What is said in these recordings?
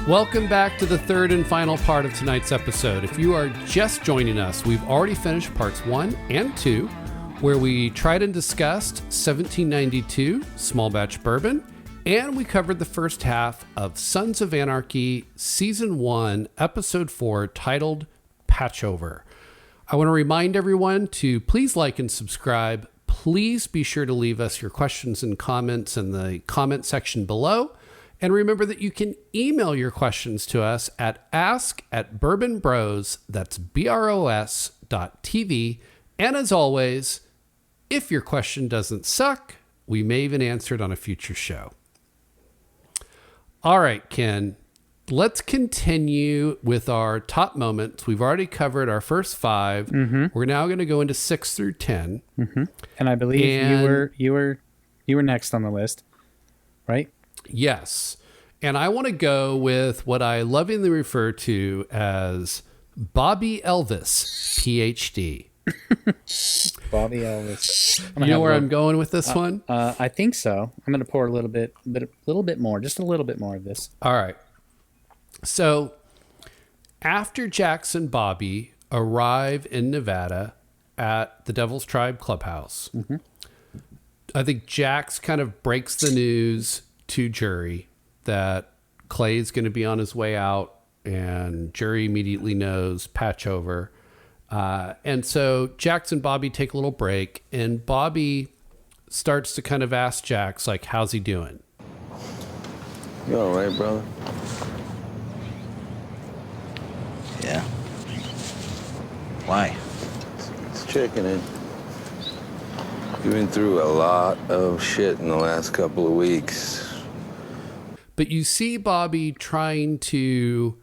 Welcome back to the third and final part of tonight's episode. If you are just joining us, we've already finished parts 1 and 2, where we tried and discussed 1792 Small Batch Bourbon, and we covered the first half of Sons of Anarchy Season 1, Episode 4, titled Patchover. I want to remind everyone to please like and subscribe. Please be sure to leave us your questions and comments in the comment section below. And remember that you can email your questions to us at ask@bourbonbros, that's BROS.TV. And as always, if your question doesn't suck, we may even answer it on a future show. All right, Ken, let's continue with our top moments. We've already covered our first 5. Mm-hmm. We're now going to go into 6 through 10. Mm-hmm. And I believe you were next on the list, right? Yes. And I want to go with what I lovingly refer to as Bobby Elvis, PhD. Bobby Elvis. You know where I'm going with this one? I think so. I'm going to pour a little bit more, just a little bit more of this. All right. So after Jax and Bobby arrive in Nevada at the Devil's Tribe Clubhouse, mm-hmm. I think Jax kind of breaks the news to Jury that Clay is going to be on his way out, and Jury immediately knows Patchover. And so Jax and Bobby take a little break, and Bobby starts to kind of ask Jax, like, how's he doing? You all right, brother? Yeah. Why? It's checking in. You've been through a lot of shit in the last couple of weeks. But you see Bobby trying to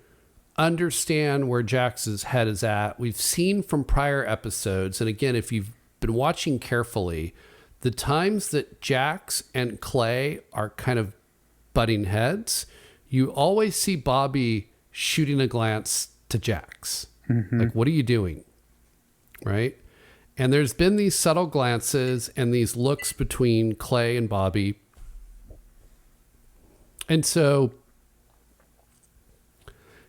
understand where Jax's head is at. We've seen from prior episodes, and again, if you've been watching carefully, the times that Jax and Clay are kind of butting heads, you always see Bobby shooting a glance to Jax. Mm-hmm. Like, what are you doing? Right? And there's been these subtle glances and these looks between Clay and Bobby. And so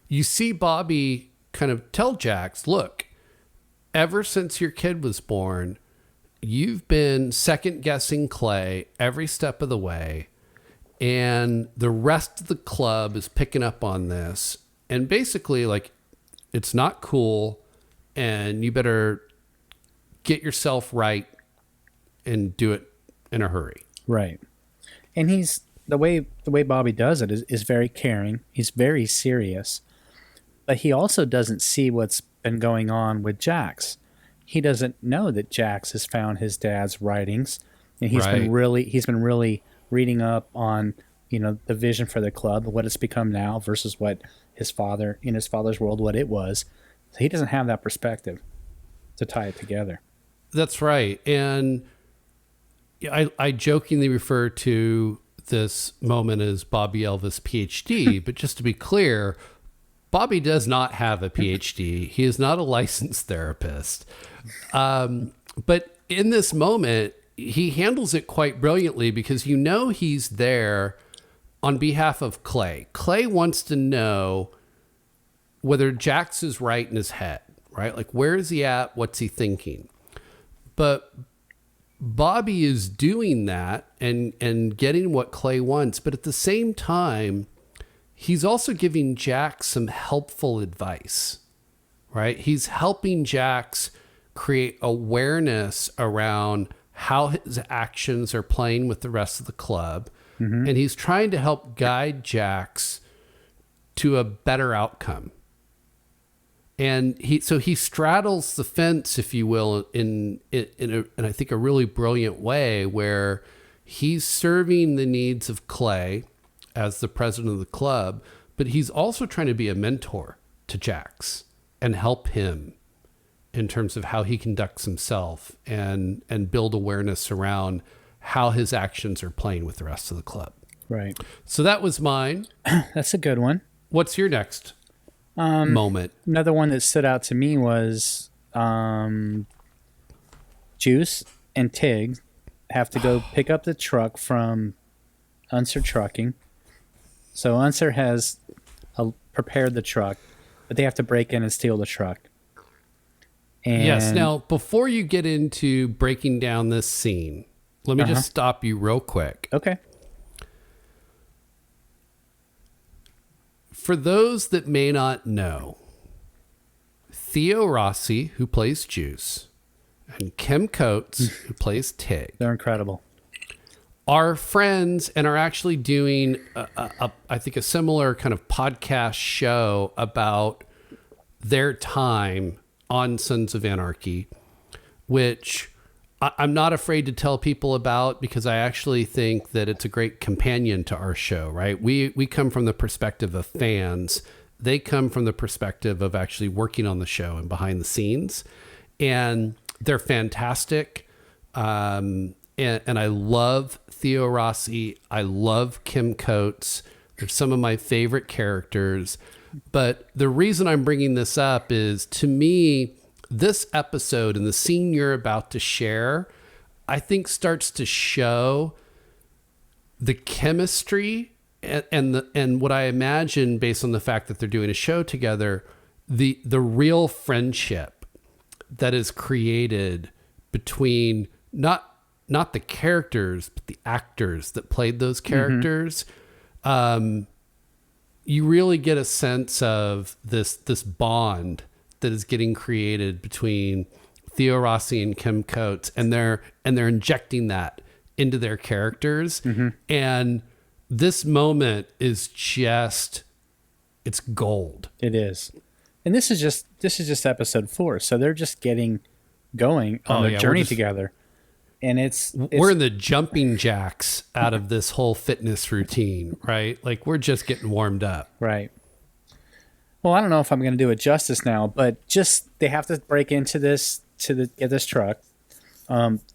you see Bobby kind of tell Jax, look, ever since your kid was born, you've been second guessing Clay every step of the way. And the rest of the club is picking up on this. And basically, like, it's not cool. And you better get yourself right and do it in a hurry. Right. And the way Bobby does it is very caring. He's very serious. But he also doesn't see what's been going on with Jax. He doesn't know that Jax has found his dad's writings, and he's been really reading up on, the vision for the club, what it's become now versus what his father, in his father's world, what it was. So he doesn't have that perspective to tie it together. That's right. And I jokingly refer to this moment as Bobby Elvis PhD, but just to be clear, Bobby does not have a PhD. He is not a licensed therapist. But in this moment, he handles it quite brilliantly because he's there on behalf of Clay. Clay wants to know whether Jax is right in his head, right? Like, where is he at? What's he thinking? But Bobby is doing that and getting what Clay wants. But at the same time, he's also giving Jax some helpful advice, right? He's helping Jax create awareness around how his actions are playing with the rest of the club. Mm-hmm. And he's trying to help guide Jax to a better outcome. And he straddles the fence, if you will, in I think a really brilliant way, where he's serving the needs of Clay as the president of the club, but he's also trying to be a mentor to Jax and help him in terms of how he conducts himself and build awareness around how his actions are playing with the rest of the club. Right. So that was mine. That's a good one. What's your next moment? Another one that stood out to me was Juice and Tig have to go pick up the truck from Unser Trucking. So Unser has prepared the truck, but they have to break in and steal the truck. And Yes. Now, before you get into breaking down this scene, let me just stop you real quick. Okay. For those that may not know, Theo Rossi, who plays Juice, and Kim Coates, who plays Tig, They're incredible. are friends and are actually doing, I think, a similar kind of podcast show about their time on Sons of Anarchy, which I'm not afraid to tell people about because I actually think that it's a great companion to our show, right? We come from the perspective of fans. They come from the perspective of actually working on the show and behind the scenes. And they're fantastic. And I love Theo Rossi. I love Kim Coates. They're some of my favorite characters. But the reason I'm bringing this up is, to me, this episode and the scene you're about to share, I think starts to show the chemistry and what I imagine, based on the fact that they're doing a show together, the real friendship that is created between not the characters, but the actors that played those characters. You really get a sense of this bond that is getting created between Theo Rossi and Kim Coates, and they're injecting that into their characters. And this moment is just, it's gold. It is. And this is just episode 4. So they're just getting going on their journey together. And we're in the jumping jacks out of this whole fitness routine, right? Like, we're just getting warmed up. Right. Well, I don't know if I'm going to do it justice now, but they have to break into this get this truck.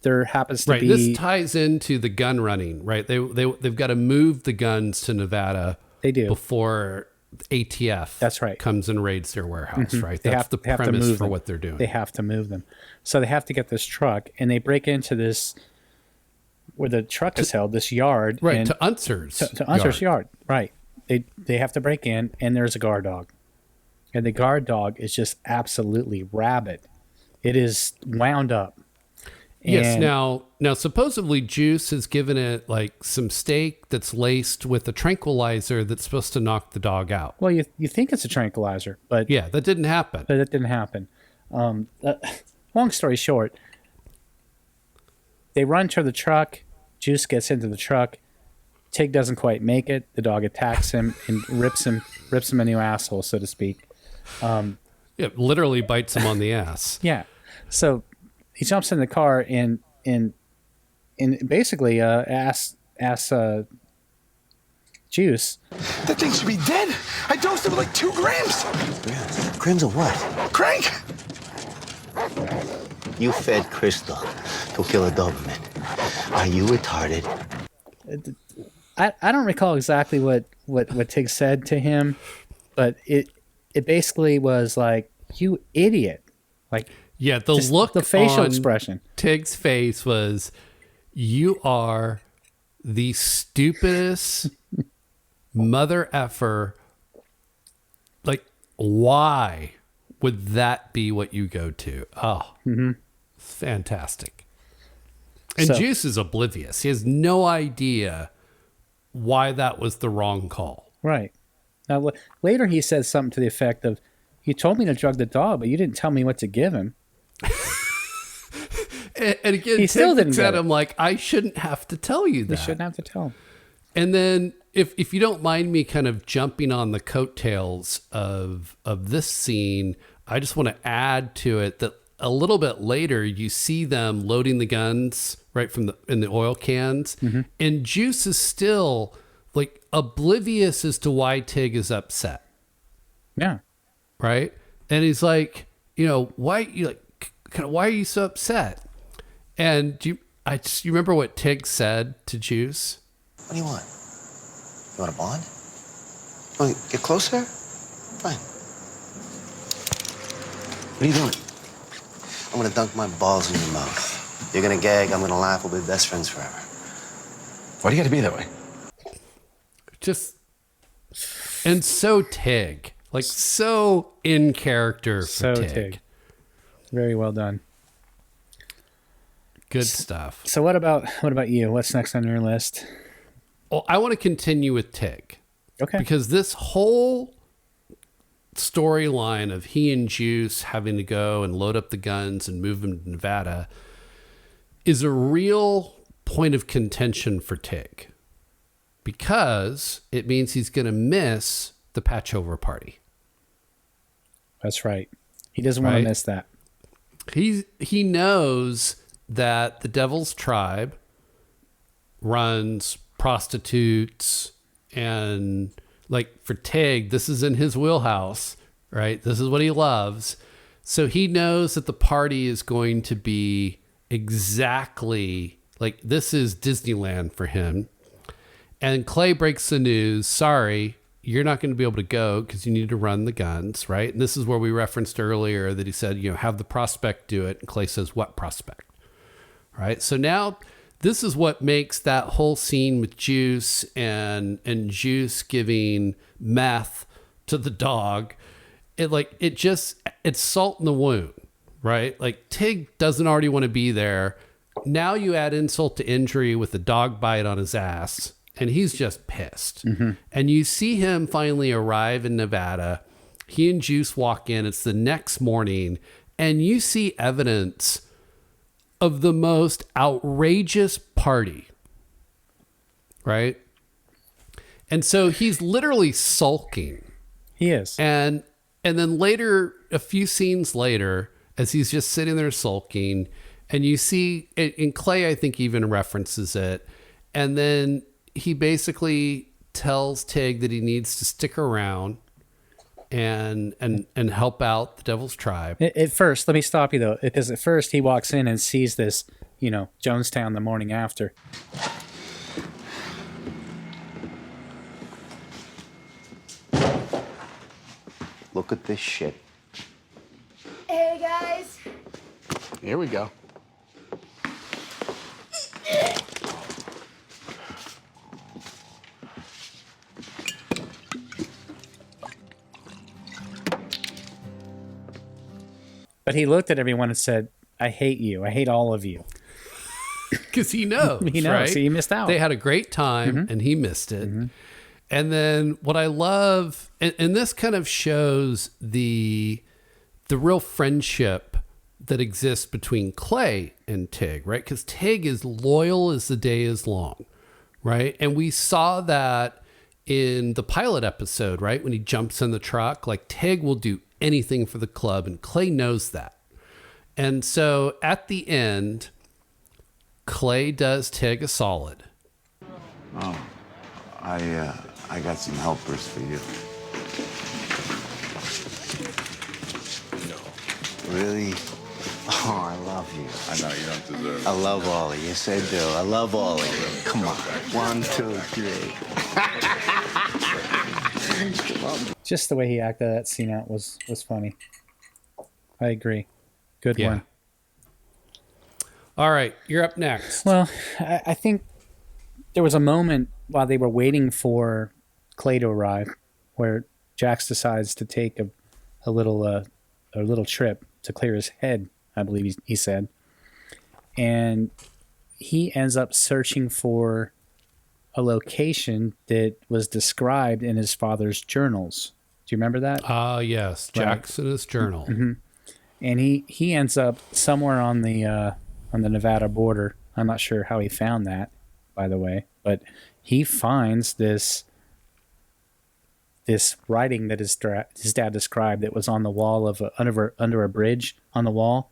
There happens to be... This ties into the gun running, right? They've got to move the guns to Nevada. They do. Before ATF That's right. comes and raids their warehouse, right? They That's have the to premise move for them. what they're doing. They have to move them. So they have to get this truck, and they break into this, where the truck is held, this yard. Right, and to Unser's to Unser's yard. Right. They have to break in, and there's a guard dog. And the guard dog is just absolutely rabid. It is wound up. Yes. And Now, supposedly Juice has given it like some steak that's laced with a tranquilizer that's supposed to knock the dog out. well, you think it's a tranquilizer, but Yeah, that didn't happen. that didn't happen. Long story short, they run to the truck. Juice gets into the truck. Tig doesn't quite make it. The dog attacks him and rips him a new asshole, so to speak. It literally bites him on the ass. Yeah. So he jumps in the car and basically asks Juice. That thing should be dead. I dosed it with like 2 grams. Grams of what? Crank. You fed Crystal to kill a Doberman. Are you retarded? I don't recall exactly what Tig said to him, but it basically was like, "You idiot!" Like, Yeah, the facial on expression. Tig's face was, "You are the stupidest mother effer. Like, why would that be what you go to?" Oh, fantastic. And So- Juice is oblivious. He has no idea why that was the wrong call. Right. Now, later he says something to the effect of, "You told me to drug the dog, but you didn't tell me what to give him." And again, He still Tig didn't said, get it. "I'm like, I shouldn't have to tell you You that." shouldn't have to tell him. And then, if you don't mind me kind of jumping on the coattails of this scene, I just want to add to it that a little bit later, you see them loading the guns right in the oil cans, and Juice is still like oblivious as to why Tig is upset, Yeah. right? And he's like, why are you so upset? And you remember what Tig said to Juice? What do you want? You want a bond? You want to get closer? Fine. What are you doing? I'm gonna dunk my balls in your mouth. You're gonna gag, I'm gonna laugh, we'll be best friends forever. Why do you got to be that way? Just And so Tig, like so in character for So Tig. Tig. Very well done. Good stuff. So what about you? What's next on your list? Well, I want to continue with Tig. Okay. Because this whole storyline of he and Juice having to go and load up the guns and move them to Nevada is a real point of contention for Tig. Because it means he's going to miss the patchover party. That's right. He doesn't want to miss that. He knows that the Devil's Tribe runs prostitutes, and like for Tig, this is in his wheelhouse, right? This is what he loves. So he knows that the party is going to be exactly like this is Disneyland for him. And Clay breaks the news. Sorry, you're not going to be able to go because you need to run the guns, right? And this is where we referenced earlier that he said, have the prospect do it. And Clay says, what prospect? Right. So now this is what makes that whole scene with Juice and Juice giving meth to the dog. It's salt in the wound, right? Like Tig doesn't already want to be there. Now you add insult to injury with the dog bite on his ass, and he's just pissed. Mm-hmm. And you see him finally arrive in Nevada. He and Juice walk in. It's the next morning, and you see evidence of the most outrageous party, right? And so he's literally sulking. He is. And then later, a few scenes later, as he's just sitting there sulking, and you see, and Clay, I think, even references it, and then he basically tells Tig that he needs to stick around and help out the Devil's Tribe. At first, let me stop you though, because at first he walks in and sees this, Jonestown the morning after. Look at this shit. Hey guys. Here we go. But he looked at everyone and said, I hate you. I hate all of you. Because he knows. He knows. Right? So he missed out. They had a great time, and he missed it. Mm-hmm. And then what I love, and this kind of shows the real friendship that exists between Clay and Tig, right? Because Tig is loyal as the day is long, right? And we saw that in the pilot episode, right? When he jumps in the truck, like Tig will do anything for the club, and Clay knows that. And so at the end, Clay does Tig a solid. Oh, I got some helpers for you. No. Really? Oh, I love you. I know you don't deserve it. I love all of you. Yes, I do. I love all of you. Come on. 1, 2, 3. Come on. Just the way he acted that scene out was funny. I agree. Good one. All right, you're up next. Well, I think there was a moment while they were waiting for Clay to arrive where Jax decides to take a little trip to clear his head, I believe he said. And he ends up searching for a location that was described in his father's journals. Do you remember that? Yes, Jackson's journal. Mm-hmm. And he ends up somewhere on the Nevada border. I'm not sure how he found that, by the way, but he finds this writing that his dad described that was on the wall of under a bridge on the wall.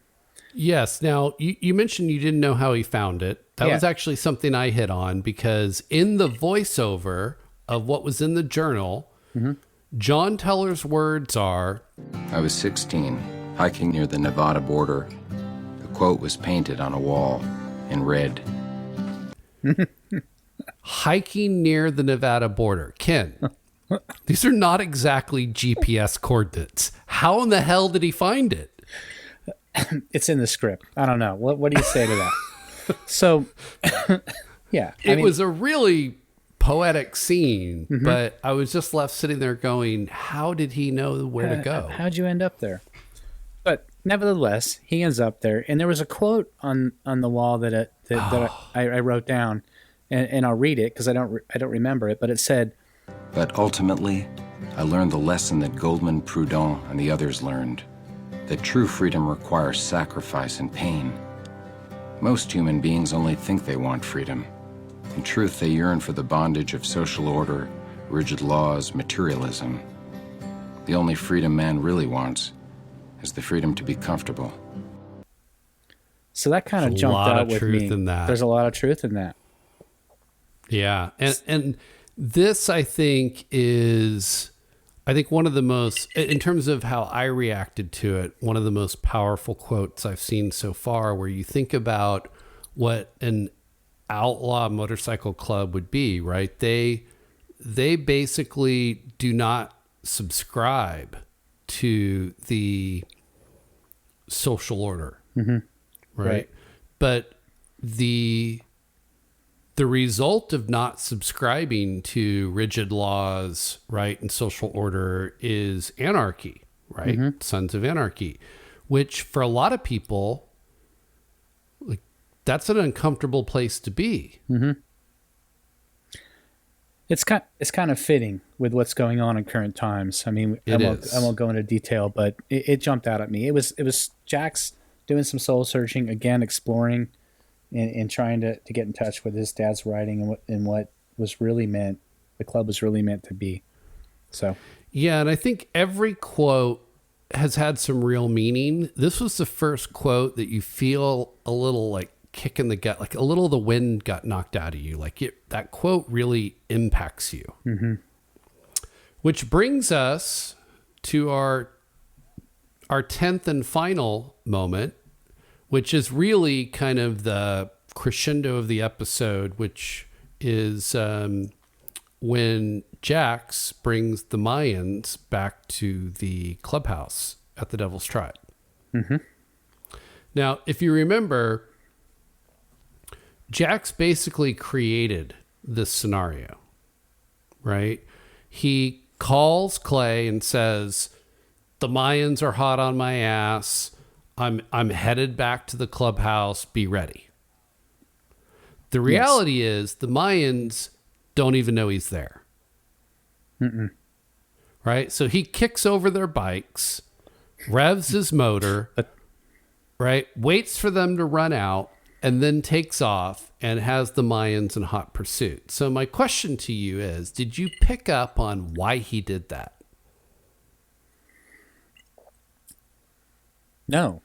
Yes. Now, you mentioned you didn't know how he found it. That was actually something I hit on, because in the voiceover of what was in the journal, mm-hmm. John Teller's words are, I was 16, hiking near the Nevada border. The quote was painted on a wall in red. Hiking near the Nevada border. Ken, these are not exactly GPS coordinates. How in the hell did he find it? It's in the script. I don't know. What do you say to that? So, yeah. It was a really poetic scene, but I was just left sitting there going, how did he know where to go? How'd you end up there? But nevertheless, he ends up there. And there was a quote on the wall that I wrote down, and I'll read it because I don't remember it, but it said, But ultimately, I learned the lesson that Goldman, Proudhon, and the others learned, that true freedom requires sacrifice and pain. Most human beings only think they want freedom. In truth, they yearn for the bondage of social order, rigid laws, materialism. The only freedom man really wants is the freedom to be comfortable. so that kind of There's a jumped lot out of with truth me. in that. There's a lot of truth in that. Yeah. And this, I think, is, one of the most, in terms of how I reacted to it, one of the most powerful quotes I've seen so far, where you think about what an outlaw motorcycle club would be, right? They basically do not subscribe to the social order, right? But the result of not subscribing to rigid laws, right, and social order is anarchy, right? Sons of Anarchy, which for a lot of people, like, that's an uncomfortable place to be. It's kind of fitting with what's going on in current times. I mean, I won't go into detail, but it jumped out at me. It was Jack's doing some soul searching, again, exploring and trying to get in touch with his dad's writing and what was really meant, the club was really meant to be. So yeah, and I think every quote has had some real meaning. This was the first quote that you feel a little like kick in the gut, like a little of the wind got knocked out of you. Like that quote really impacts you. Which brings us to our 10th and final moment, which is really kind of the crescendo of the episode, which is when Jax brings the Mayans back to the clubhouse at the Devil's Tribe. Now, if you remember, Jax basically created this scenario, right? He calls Clay and says, the Mayans are hot on my ass. I'm headed back to the clubhouse. Be ready. The reality is the Mayans don't even know he's there. Right? So he kicks over their bikes, revs his motor, right? Waits for them to run out, and then takes off and has the Mayans in hot pursuit. So my question to you is, did you pick up on why he did that? no,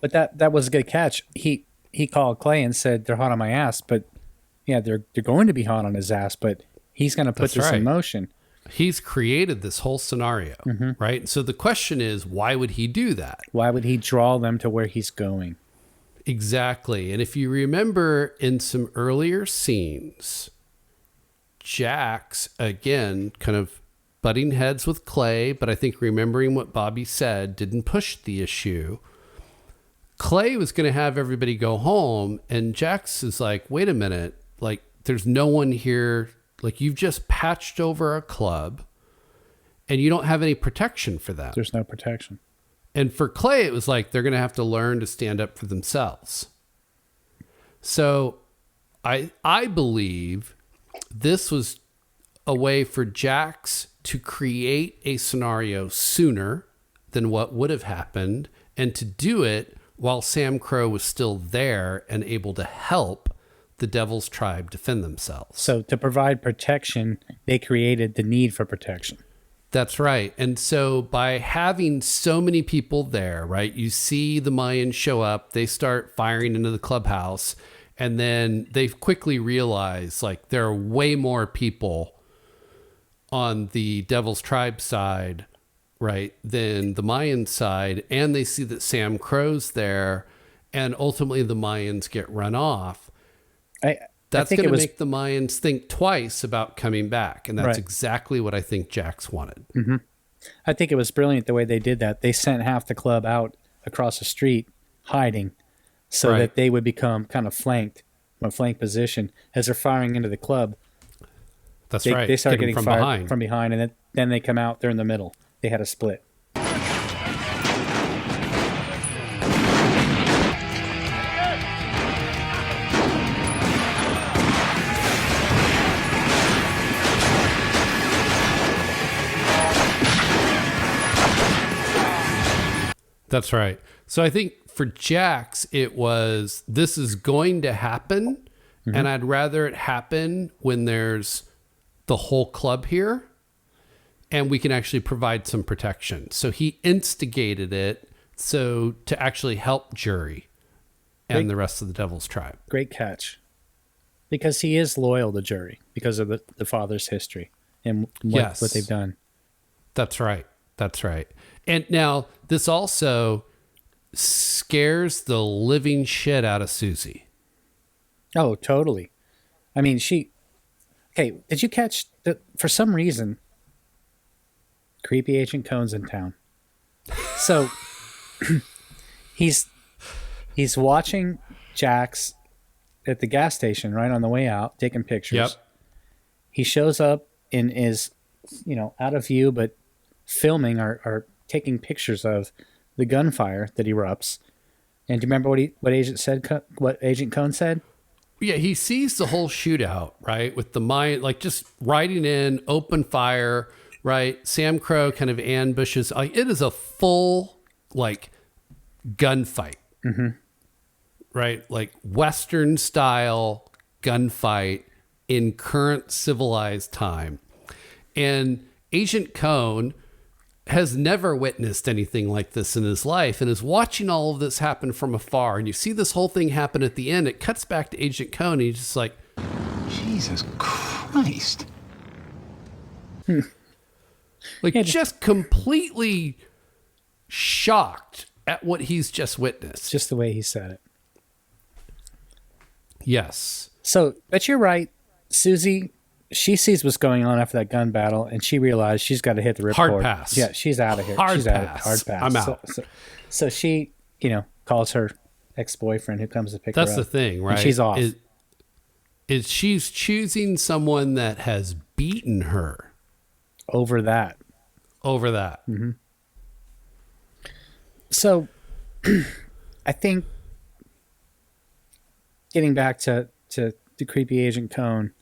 but that was a good catch. He called Clay and said they're hot on my ass, but yeah, they're going to be hot on his ass, but he's going to put this in motion. He's created this whole scenario, right? So the question is, why would he do that? Why would he draw them to where he's going? Exactly. And if you remember in some earlier scenes, Jax, again, kind of butting heads with Clay, but I think remembering what Bobby said, didn't push the issue. Clay was going to have everybody go home, and Jax is like, wait a minute, like, there's no one here. Like, you've just patched over a club, and you don't have any protection for them. There's no protection. And for Clay, it was like, they're going to have to learn to stand up for themselves. So I believe this was a way for Jax to create a scenario sooner than what would have happened, and to do it while Sam Crow was still there and able to help the Devil's Tribe defend themselves. So to provide protection, they created the need for protection. That's right. And so by having so many people there, right, you see the Mayans show up, they start firing into the clubhouse, and then they quickly realize, like, there are way more people on the Devil's Tribe side, right, than the Mayan side. And they see that Sam Crow's there, and ultimately the Mayans get run off. That's going to make the Mayans think twice about coming back. And that's exactly what I think Jax wanted. I think it was brilliant the way they did that. They sent half the club out across the street hiding so that they would become kind of flanked from a flank position as they're firing into the club. That's right. They start Get 'em getting from fired behind. from behind, and then they come out. They're in the middle. They had a split. That's right. So I think for Jax, it was, this is going to happen, and I'd rather it happen when there's the whole club here, and we can actually provide some protection. So he instigated it so to actually help Jury and the rest of the Devil's Tribe. Great catch. Because he is loyal to Jury because of the father's history and what they've done. That's right. That's right. And now this also scares the living shit out of Susie. Oh, totally. I mean, okay, did you catch that for some reason, creepy Agent Cohn's in town? So he's watching Jax at the gas station right on the way out, taking pictures. Yep. He shows up and is, out of view, but filming or taking pictures of the gunfire that erupts. And do you remember what Agent Cohn said? Yeah, he sees the whole shootout, right? With the mine, like just riding in, open fire, right? Sam Crow kind of ambushes. It is a full, like, gunfight, right? Like Western style gunfight in current civilized time. And Agent Cohn has never witnessed anything like this in his life and is watching all of this happen from afar. And you see this whole thing happen at the end. It cuts back to Agent Cohn. And he's just like, Jesus Christ. just completely shocked at what he's just witnessed. Just the way he said it. Yes. So, but you're right. Susie, she sees what's going on after that gun battle, and she realized she's got to hit the ripcord. Hard pass. Yeah, she's out of here. Hard she's pass. Out. Hard pass. I'm out. So she, calls her ex-boyfriend who comes to pick her up. That's the thing, right? And she's off. Is she's choosing someone that has beaten her over that. Mm-hmm. So I think getting back to the creepy Agent Cohn,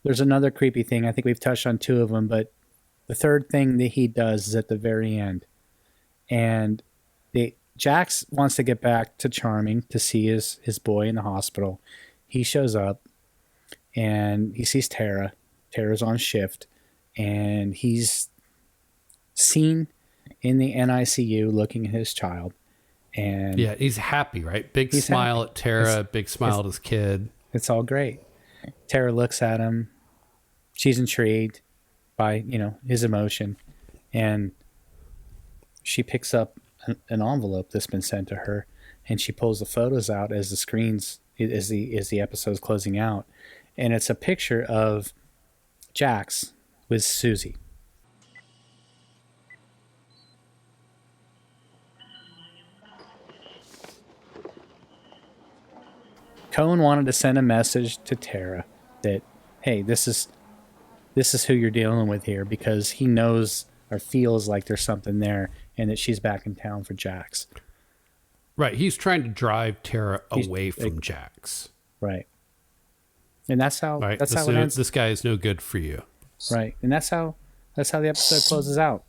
there's another creepy thing. I think we've touched on two of them, but the third thing that he does is at the very end. And Jax wants to get back to Charming to see his boy in the hospital. He shows up and he sees Tara. Tara's on shift, and he's seen in the NICU looking at his child. And yeah, he's happy, right? Big he's smile happy. at Tara, big smile at his kid. It's all great. Tara looks at him. She's intrigued by, his emotion. And she picks up an envelope that's been sent to her, and she pulls the photos out as the episode's closing out. And it's a picture of Jax with Susie. Cohn wanted to send a message to Tara that, hey, this is who you're dealing with here, because he knows or feels like there's something there, and that she's back in town for Jax. Right. He's trying to drive Tara away from Jax. Right. And that's how Right. that's how it ends. This guy is no good for you. Right. And that's how the episode closes out.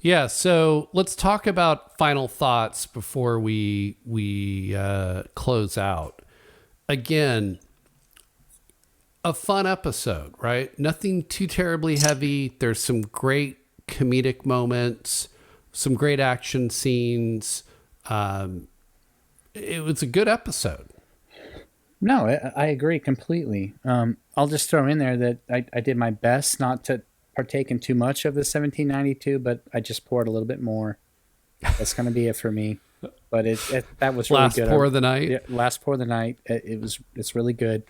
Yeah, so let's talk about final thoughts before we close out. Again, a fun episode, right? Nothing too terribly heavy. There's some great comedic moments, some great action scenes. It was a good episode. No, I agree completely. I'll just throw in there that I did my best not to partake in too much of the 1792, but I just poured a little bit more. That's going to be it for me. But that was really good. Last pour of the night. Yeah, last pour of the night. It's really good.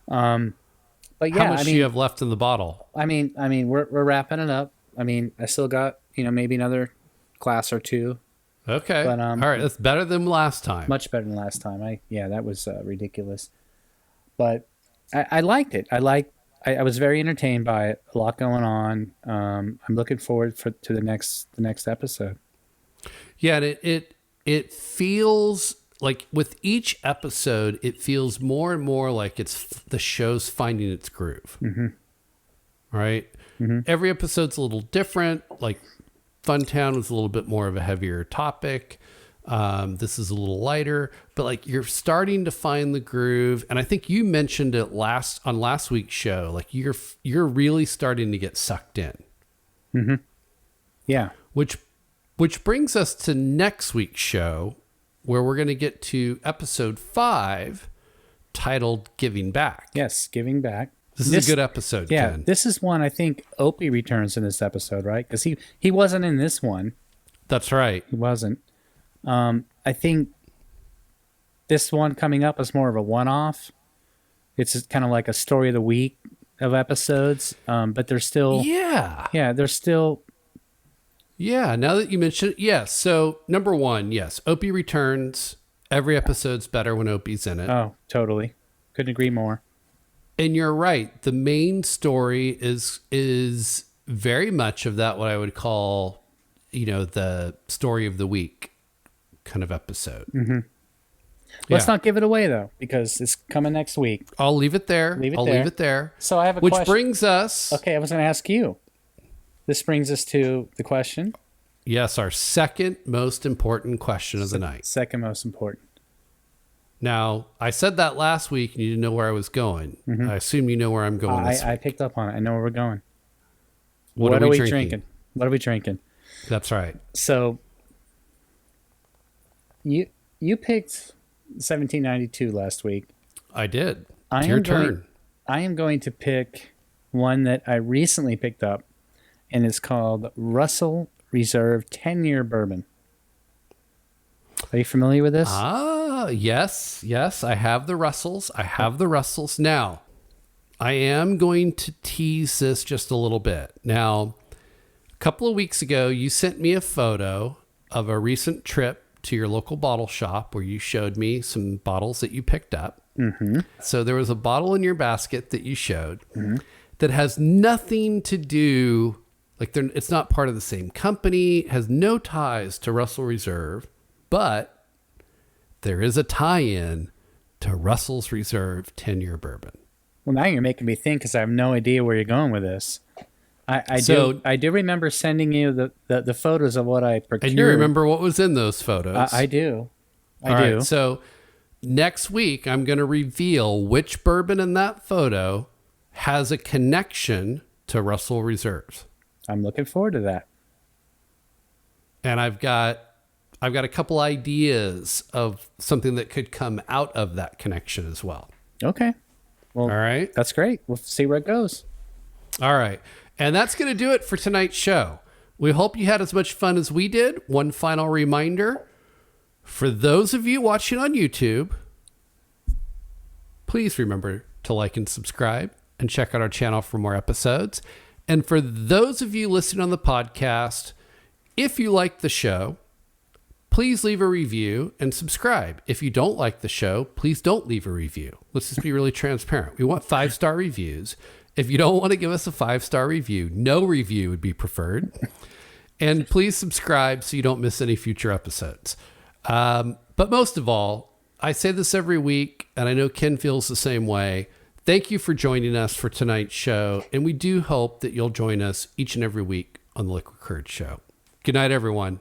But yeah, how much do you have left in the bottle? I mean, we're wrapping it up. I mean, I still got maybe another glass or two Okay. But, All right. That's better than last time. much better than last time. That was ridiculous. But I liked it. I was very entertained by it. A lot going on. I'm looking forward to the next episode. Yeah, and it feels like with each episode, it feels more and more like the show's finding its groove. Mm-hmm. Right? Mm-hmm. Every episode's a little different. Like Funtown was a little bit more of a heavier topic. This is a little lighter, but like you're starting to find the groove. And I think you mentioned it on last week's show. Like you're really starting to get sucked in. Mm-hmm. Yeah. Which brings us to next week's show, where we're going to get to episode 5, titled Giving Back. Yes, Giving Back. This is a good episode, yeah, Ken. This is one I think Opie returns in this episode, right? Because he wasn't in this one. That's right. He wasn't. I think this one coming up is more of a one-off. It's just kind of like a story of the week of episodes, but they're still... Yeah, they're still... Yeah, now that you mention it, yes. So, number 1, yes, Opie returns. Every episode's better when Opie's in it. Oh, totally. Couldn't agree more. And you're right. The main story is very much of that, what I would call, the story of the week kind of episode. Mm-hmm. Let's not give it away, though, because it's coming next week. I'll leave it there. Leave it there. So I have a question. Which brings us... Okay, I was going to ask you. This brings us to the question. Yes, our second most important question of the night. Second most important. Now, I said that last week and you didn't know where I was going. Mm-hmm. I assume you know where I'm going this week. I picked up on it. I know where we're going. What are we drinking? What are we drinking? That's right. So, you picked 1792 last week. I did. It's your turn. I am going to pick one that I recently picked up, and it's called Russell Reserve 10-year bourbon. Are you familiar with this? Yes. I have the Russells. Now, I am going to tease this just a little bit. Now, a couple of weeks ago, you sent me a photo of a recent trip to your local bottle shop where you showed me some bottles that you picked up. Mm-hmm. So there was a bottle in your basket that you showed that has nothing to do... it's not part of the same company, has no ties to Russell Reserve, but there is a tie-in to Russell's Reserve 10-year bourbon. Well, now you're making me think because I have no idea where you're going with this. I do remember sending you the photos of what I procured. And you remember what was in those photos? I do. All right, so next week, I'm going to reveal which bourbon in that photo has a connection to Russell Reserves. I'm looking forward to that. And I've got a couple ideas of something that could come out of that connection as well. Okay. Well, all right. That's great. We'll see where it goes. All right. And that's going to do it for tonight's show. We hope you had as much fun as we did. One final reminder, for those of you watching on YouTube, please remember to like and subscribe and check out our channel for more episodes. And for those of you listening on the podcast, if you like the show, please leave a review and subscribe. If you don't like the show, please don't leave a review. Let's just be really transparent. We want 5-star reviews. If you don't want to give us a 5-star review, no review would be preferred. And please subscribe so you don't miss any future episodes. But most of all, I say this every week, and I know Ken feels the same way. Thank you for joining us for tonight's show, and we do hope that you'll join us each and every week on the Liquid Courage Show. Good night, everyone.